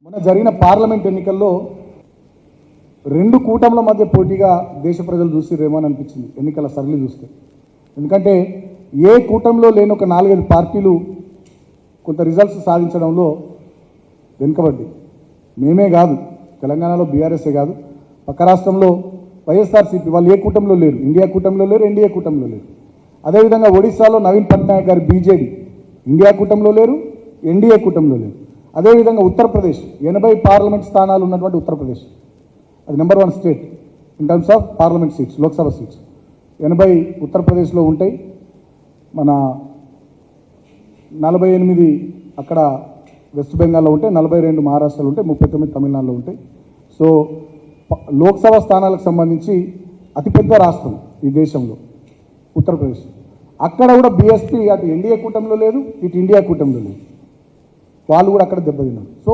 మొన్న జరిగిన పార్లమెంట్ ఎన్నికల్లో రెండు కూటముల మధ్య పోటీగా దేశ ప్రజలు చూసిరేమో అని అనిపించింది ఎన్నికల సరళి చూస్తే. ఎందుకంటే ఏ కూటమిలో లేని ఒక 4-5 పార్టీలు కొంత రిజల్ట్స్ సాధించడంలో వెనుకబడ్డాయి. మేమే కాదు, తెలంగాణలో బీఆర్ఎస్ఏ కాదు, పక్క రాష్ట్రంలో వైఎస్ఆర్సీపీ వాళ్ళు ఏ కూటమిలో లేరు, ఇండియా కూటమిలో లేరు, ఎన్డీఏ కూటమిలో లేరు. అదేవిధంగా ఒడిశాలో నవీన్ పట్నాయక్ గారి బీజేడీ ఇండియా కూటమిలో లేరు, ఎన్డీఏ కూటమిలో లేరు. అదేవిధంగా ఉత్తరప్రదేశ్ 80 పార్లమెంట్ స్థానాలు ఉన్నటువంటి ఉత్తరప్రదేశ్ అది number 1 state in terms of parliament seats, Lok Sabha seats 80 ఉత్తరప్రదేశ్లో ఉంటాయి. మన 48 అక్కడ వెస్ట్ బెంగాల్లో ఉంటాయి, 42 మహారాష్ట్రలో ఉంటాయి, 39 తమిళనాడులో ఉంటాయి. సో లోక్సభ స్థానాలకు సంబంధించి అతిపెద్ద రాష్ట్రం ఈ దేశంలో ఉత్తరప్రదేశ్. అక్కడ కూడా బీఎస్పీ అటు ఎన్డీఏ కూటమిలో లేదు, ఇటు ఇండియా కూటమిలో లేదు. వాళ్ళు కూడా అక్కడ దెబ్బతిన్నారు. సో